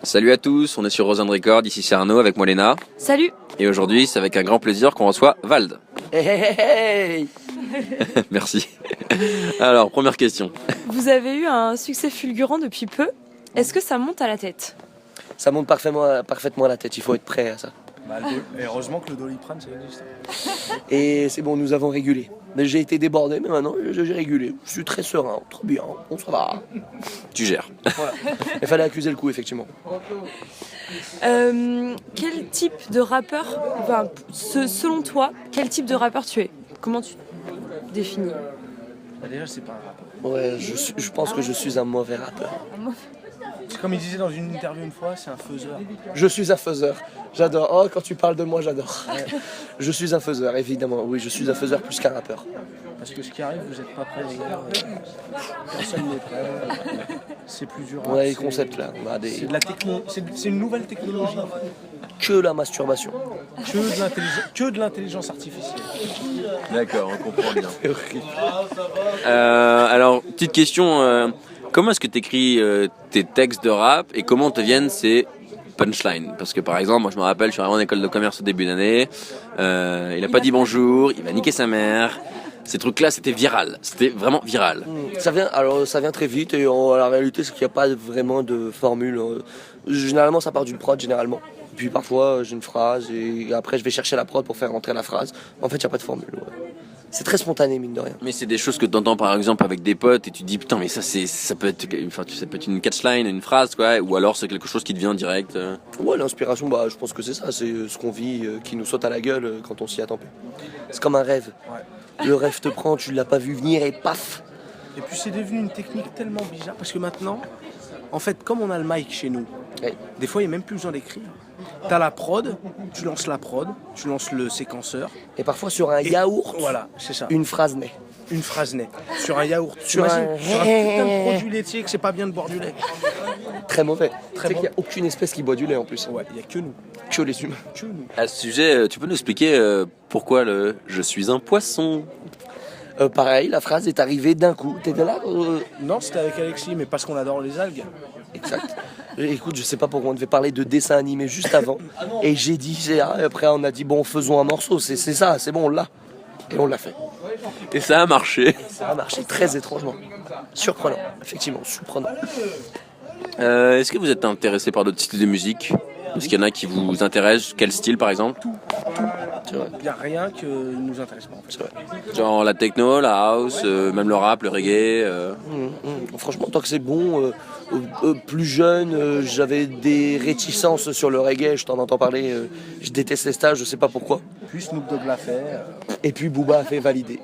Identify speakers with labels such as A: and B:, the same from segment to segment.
A: Salut à tous, on est sur Rosen Record, ici c'est Arnaud avec moi Léna.
B: Salut.
A: Et aujourd'hui c'est avec un grand plaisir qu'on reçoit Vald.
C: Hey, hey, hey.
A: Merci. Alors, première question.
B: Vous avez eu un succès fulgurant depuis peu. Est-ce que ça monte à la tête?
C: Ça monte parfaitement à la tête, il faut être prêt à ça.
D: Et heureusement que le Doliprane ça existe.
C: Et c'est bon, nous avons régulé. J'ai été débordé, mais maintenant j'ai régulé. Je suis très serein, très bien, bon ça va.
A: Tu gères.
C: Voilà. Il fallait accuser le coup, effectivement.
B: Quel type de rappeur, selon toi, quel type de rappeur tu es? Comment tu te définis?
D: Déjà c'est pas un rappeur.
C: Ouais, je pense que je suis un mauvais rappeur.
D: C'est comme il disait dans une interview une fois, c'est un faiseur.
C: Je suis un faiseur. J'adore. Oh, quand tu parles de moi, j'adore. Je suis un faiseur, évidemment. Oui, je suis un faiseur plus qu'un rappeur.
D: Parce que ce qui arrive, vous n'êtes pas prêts les gars. Personne n'est prêt. C'est plus dur.
C: On a des concepts là. On a
D: C'est de la techno. C'est une nouvelle technologie.
C: que la masturbation.
D: Que de l'intelligence artificielle.
A: D'accord, on comprend bien. Alors, petite question, comment est-ce que tu écris tes textes de rap et comment te viennent ces punchlines? Parce que par exemple, moi je me rappelle, je suis arrivé en école de commerce au début d'année, il a pas dit bonjour, il va niquer sa mère. Ces trucs-là, c'était viral, c'était vraiment viral.
C: Ça vient très vite et la réalité c'est qu'il n'y a pas vraiment de formule. Généralement ça part d'une prod généralement. Puis parfois j'ai une phrase et après je vais chercher la prod pour faire rentrer la phrase. En fait il n'y a pas de formule. Ouais. C'est très spontané mine de rien.
A: Mais c'est des choses que tu entends par exemple avec des potes et tu te dis putain mais ça peut être une catchline, une phrase quoi, ou alors c'est quelque chose qui te vient direct.
C: Ouais, l'inspiration, je pense que c'est ça, c'est ce qu'on vit qui nous saute à la gueule quand on s'y attend plus. C'est comme un rêve.
D: Ouais.
C: Le rêve te prend, tu l'as pas vu venir et paf.
D: Et puis c'est devenu une technique tellement bizarre parce que maintenant, en fait, comme on a le mic chez nous, des fois il n'y a même plus besoin d'écrire. T'as la prod, tu lances le séquenceur.
C: Et parfois sur un yaourt,
D: Voilà, c'est ça.
C: une phrase naît.
D: Une phrase naît. Sur un yaourt.
C: Sur
D: Sur un
C: un
D: putain de produit laitier que c'est pas bien de boire du lait.
C: Très mauvais.
D: Très
C: C'est
D: bon.
C: qu'il n'y a aucune espèce qui boit du lait en plus.
D: Ouais, il n'y a que nous.
C: Que les humains.
D: Que nous.
A: À ce sujet, tu peux nous expliquer pourquoi le je suis un poisson?
C: Pareil, la phrase est arrivée d'un coup. T'étais là
D: Non, c'était avec Alexis, mais parce qu'on adore les algues.
C: Exact. Écoute, je sais pas pourquoi on devait parler de dessin animé juste avant. Et j'ai dit, et après on a dit, bon, faisons un morceau. C'est ça, c'est bon, on l'a. Et on l'a fait.
A: Et ça a marché.
C: Ça a marché très étrangement. Surprenant, effectivement, surprenant.
A: Est-ce que vous êtes intéressé par d'autres styles de musique? Est-ce qu'il y en a qui vous intéressent? Quel style par exemple?
C: C'est vrai.
D: Il n'y a rien qui nous intéresse pas en fait.
C: C'est vrai.
A: Genre la techno, la house, même le rap, le reggae.
C: Franchement, tant que c'est bon, plus jeune, j'avais des réticences sur le reggae, je t'en entends parler, je déteste les stages, je sais pas pourquoi.
D: Puis Snoop Dogg l'a fait.
C: Et puis Booba a fait valider.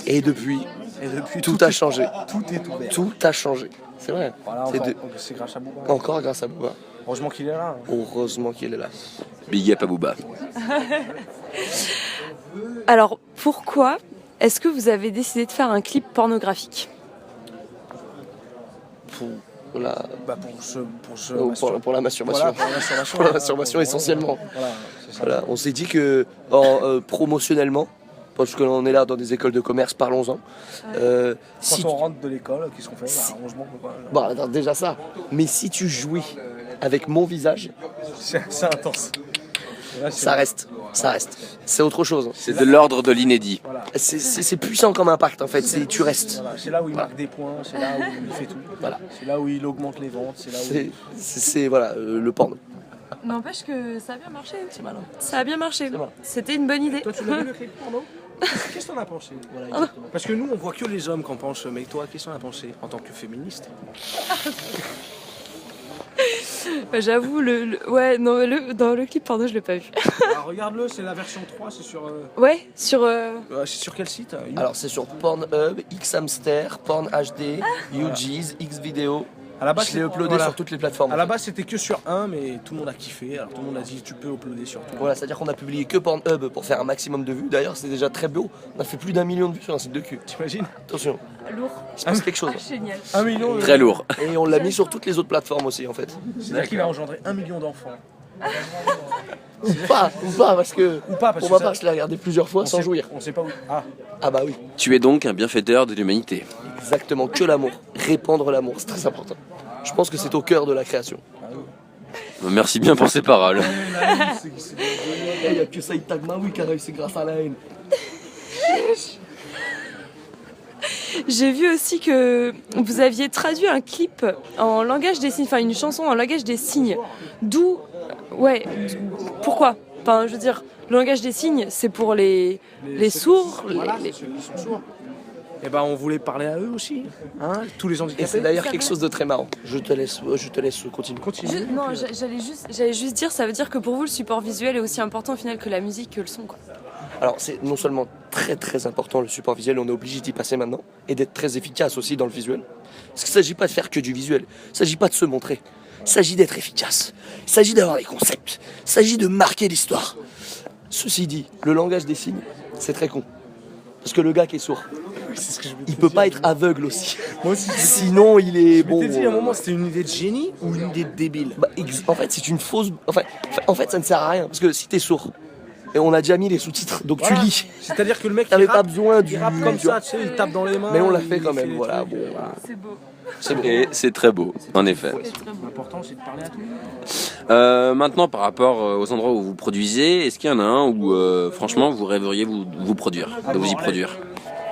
C: Et depuis,
D: Et depuis,
C: tout a changé.
D: Tout est ouvert.
C: Tout a changé. C'est vrai.
D: Voilà,
C: C'est
D: encore,
C: de-
D: c'est grâce à Booba.
C: Encore grâce à Booba.
D: Heureusement qu'il est là. hein.
C: Heureusement qu'il est là.
A: Big up à Booba.
B: Alors, pourquoi est-ce que vous avez décidé de faire un clip pornographique?
C: Pour la, pour la masturbation.
D: Voilà, pour la masturbation.
C: Pour la masturbation essentiellement.
D: Voilà, c'est ça.
C: Voilà, on s'est dit que promotionnellement, parce que l'on est là dans des écoles de commerce, parlons-en.
D: Quand on rentre de l'école, qu'est-ce qu'on fait? Heureusement qu'on va.
C: Attends, déjà ça. Mais si tu jouis avec mon visage,
D: C'est intense. Et là, c'est-
C: ça reste. C'est autre chose.
A: C'est de l'ordre de l'inédit.
D: Voilà.
C: C'est puissant comme impact en fait. Tu restes.
D: Voilà, c'est là où il marque des points, c'est là où il fait tout.
C: Voilà.
D: C'est là où il augmente les ventes, c'est là où.
C: C'est voilà le porno.
B: N'empêche que ça a bien marché.
C: C'est malin.
B: Ça a bien marché.
C: C'est vrai.
B: C'était une bonne idée.
D: Toi, tu l'as vu le clip porno? Qu'est-ce que t'en as pensé? Voilà, exactement. Parce que nous, on voit que les hommes qu'on pense, mais toi, qu'est-ce que t'en as pensé en tant que féministe?
B: J'avoue, dans le clip, pardon, je l'ai pas vu.
D: Alors, regarde-le, c'est la version 3, c'est sur.
B: Ouais, sur.
D: C'est sur quel site?
C: Alors c'est sur Pornhub, Xhamster, Porn HD, UG's, Xvideo.
D: À la base,
C: Je l'ai uploadé
D: voilà.
C: sur toutes les plateformes.
D: À la base, c'était que sur un, mais tout le monde a kiffé. Alors tout le monde a dit tu peux uploader sur tout.
C: Voilà, c'est-à-dire qu'on a publié que Pornhub pour faire un maximum de vues. D'ailleurs, c'est déjà très beau. On a fait plus d'1 million de vues sur un site de cul.
D: T'imagines?
C: Attention,
B: Lourd.
C: il se passe quelque chose.
B: Génial.
D: 1 million.
A: Très lourd.
C: Et on l'a mis sur toutes les autres plateformes aussi, en fait.
D: C'est-à-dire qu'il a engendré 1 million d'enfants.
C: Ou pas, parce que
D: Ou pas, parce
C: pour
D: que
C: ma
D: ça-
C: part, je l'ai regardé plusieurs fois sans jouir.
D: On sait pas où. Ah,
C: Ah bah oui,
A: Tu es donc un bienfaiteur de l'humanité.
C: exactement, que l'amour. Répandre l'amour, c'est très important. Je pense que c'est au cœur de la création.
A: Merci bien pour ces paroles.
C: Il n'y a que Saïd Tagmaoui qui a réussi grâce à la haine.
B: J'ai vu aussi que vous aviez traduit un clip en langage des signes, enfin une chanson en langage des signes. D'où, pourquoi? Enfin, je veux dire, le langage des signes, c'est pour les sourds.
D: voilà,
B: les-
D: ceux qui sont sourds. Et ben on voulait parler à eux aussi, hein, tous les
C: Et
D: handicapés.
C: c'est d'ailleurs
B: C'est
C: quelque
B: vrai.
C: chose de très marrant. Je te laisse continuer.
D: Continue.
B: Non, j'allais juste dire, ça veut dire que pour vous, le support visuel est aussi important au final que la musique, que le son, quoi.
C: Alors c'est non seulement très très important le support visuel, on est obligé d'y passer maintenant, et d'être très efficace aussi dans le visuel. Parce qu'il ne s'agit pas de faire que du visuel, il ne s'agit pas de se montrer, il s'agit d'être efficace, il s'agit d'avoir des concepts, il s'agit de marquer l'histoire. Ceci dit, le langage des signes, c'est très con. Parce que le gars qui est sourd,
D: C'est ce que je
C: il peut pas être aveugle aussi.
D: Moi aussi.
C: Sinon il est bon.
D: Je m'étais dit à un moment c'était une idée de génie ou une idée de débile.
C: Bah, en fait, c'est une fausse. En fait, ça ne sert à rien. Parce que si t'es sourd, et on a déjà mis les sous-titres, donc
D: Voilà.
C: tu lis.
D: C'est-à-dire que le mec
C: T'avais
D: il
C: pas
D: rappe,
C: besoin du.
D: il rappe comme
C: tu
D: ça,
C: vois.
D: tu sais, il tape dans les mains.
C: Mais on l'a
D: il
C: fait quand
D: fait
C: même,
D: des
C: voilà.
D: trucs,
C: Bon,
B: C'est beau.
C: c'est bon.
A: Et c'est très beau, en effet.
D: L'important c'est de parler à tout le monde.
A: Maintenant, par rapport aux endroits où vous produisez, est-ce qu'il y en a un où, franchement, vous rêveriez vous produire, de vous y produire?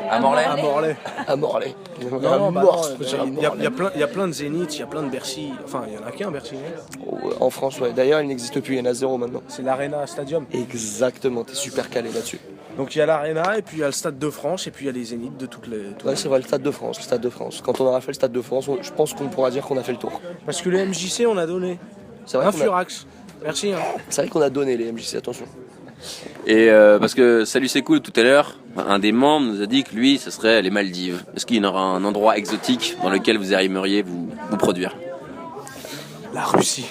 A: À Morlaix.
D: À Morlaix.
C: À Morlaix.
D: Non, bah non,
C: Mort,
D: il y a plein de Zénith, il y a plein de Bercy. Enfin, il y en a qu'un Bercy. Hein.
C: En France, ouais. D'ailleurs, il n'existe plus, il y en a zéro maintenant.
D: C'est l'Arena Stadium.
C: Exactement, t'es super calé là-dessus.
D: Donc il y a l'Arena, et puis il y a le Stade de France, et puis il y a les Zéniths de toutes les.
C: Ouais, c'est vrai, le Stade de France, le Stade de France. Quand on aura fait le Stade de France, je pense qu'on pourra dire qu'on a fait le tour.
D: Parce que les MJC, on a donné.
C: C'est vrai
D: Un
C: qu'on a,
D: Furax. Merci. Hein.
C: c'est vrai qu'on a donné les MJC, attention.
A: Et parce que Salut c'est cool tout à l'heure, un des membres nous a dit que lui, ce serait les Maldives. Est-ce qu'il y aura un endroit exotique dans lequel vous aimeriez vous produire?
D: La Russie.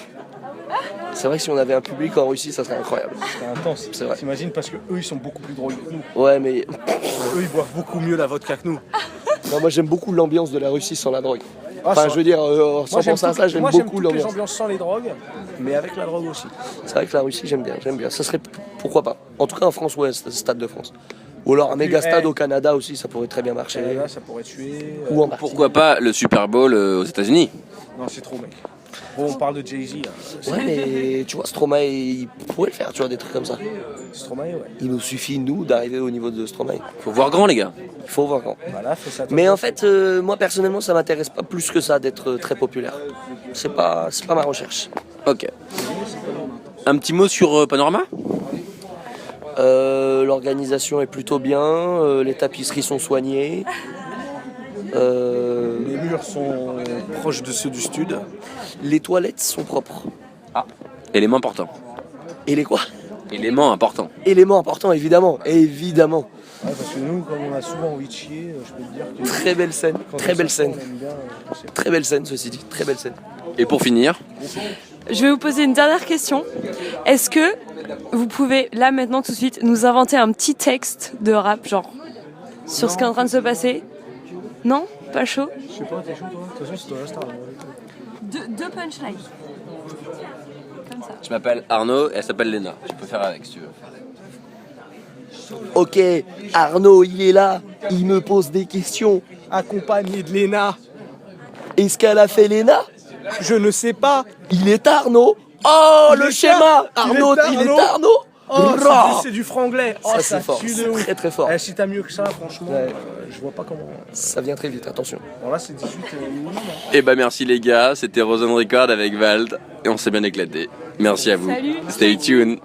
C: C'est vrai que si on avait un public en Russie, ça serait incroyable.
D: C'est intense.
C: C'est vrai.
D: T'imagines parce que eux ils sont beaucoup plus drôles que nous.
C: Ouais, mais
D: Eux ils boivent beaucoup mieux la vodka que nous.
C: non, moi j'aime beaucoup l'ambiance de la Russie sans la drogue.
D: Ah,
C: Enfin,
D: ça-
C: je veux dire, sans penser à ça, j'aime beaucoup
D: toutes les
C: l'ambiance.
D: ambiances sans les drogues, mais avec la drogue aussi.
C: C'est vrai que la Russie, j'aime bien. Ça serait, pourquoi pas. En tout cas, en France, ouais, Stade de France. Ou alors un méga stade au Canada aussi, ça pourrait très bien marcher.
D: Et là ça pourrait tuer.
C: Ou en Martinique.
A: Pourquoi pas le Super Bowl aux États-Unis?
D: Non, c'est trop mec. Bon, on parle de Jay-Z. Hein.
C: Ouais, mais tu vois, Stromae, il pourrait le faire, tu vois, des trucs comme ça.
D: Stromae, ouais.
C: Il nous suffit, nous, d'arriver au niveau de Stromae.
A: Faut voir grand, les gars.
C: Il faut voir quand.
D: Voilà, fais ça.
C: Mais en fait, moi personnellement, ça m'intéresse pas plus que ça d'être très populaire. C'est pas ma recherche.
A: Ok. Un petit mot sur Panorama?
C: L'organisation est plutôt bien, les tapisseries sont soignées.
D: Les murs sont proches de ceux du stud.
C: Les toilettes sont propres.
A: Élément important.
C: Et les quoi?
A: Élément important.
C: Élément important, évidemment. Évidemment.
D: Ouais, parce que nous, comme on a souvent envie de chier, je peux te dire que.
C: Très belle scène,
D: quand
C: très
D: on
C: belle
D: s'assoit,
C: scène.
D: on aime bien, c'est-
C: Très belle scène, ceci dit. Très belle scène.
A: Et pour finir,
B: Je vais vous poser une dernière question. Est-ce que vous pouvez, là, maintenant, tout de suite, nous inventer un petit texte de rap, genre, sur ce qui est en train de se passer? Non? Pas chaud?
D: Je sais pas, t'es chaud toi? De toute façon, c'est toi la star.
B: Deux punchlines. Comme ça.
A: je m'appelle Arnaud et elle s'appelle Léna. Tu peux faire avec si tu veux.
C: Ok, Arnaud, il est là. Il me pose des questions.
D: Accompagné de Léna.
C: Est-ce qu'elle a fait l'ENA?
D: Je ne sais pas.
C: Il est Arnaud. Oh,
D: Il
C: le
D: est
C: schéma.
D: tard.
C: Arnaud, il est
D: Arnaud.
C: Arnaud.
D: Oh,
C: Rah.
D: c'est du franglais. Oh,
C: Ça,
D: ça
C: c'est fort.
D: tue de
C: C'est
D: ouf.
C: très très fort.
D: Eh, si t'as mieux que ça, franchement,
C: Ouais.
D: je vois pas comment.
C: Ça vient très vite, attention.
D: Bon, là, c'est 18 minimum. Hein.
A: Eh ben merci les gars, c'était Rosen Record avec Vald et on s'est bien éclaté. Merci à vous.
B: Salut.
A: Stay tuned.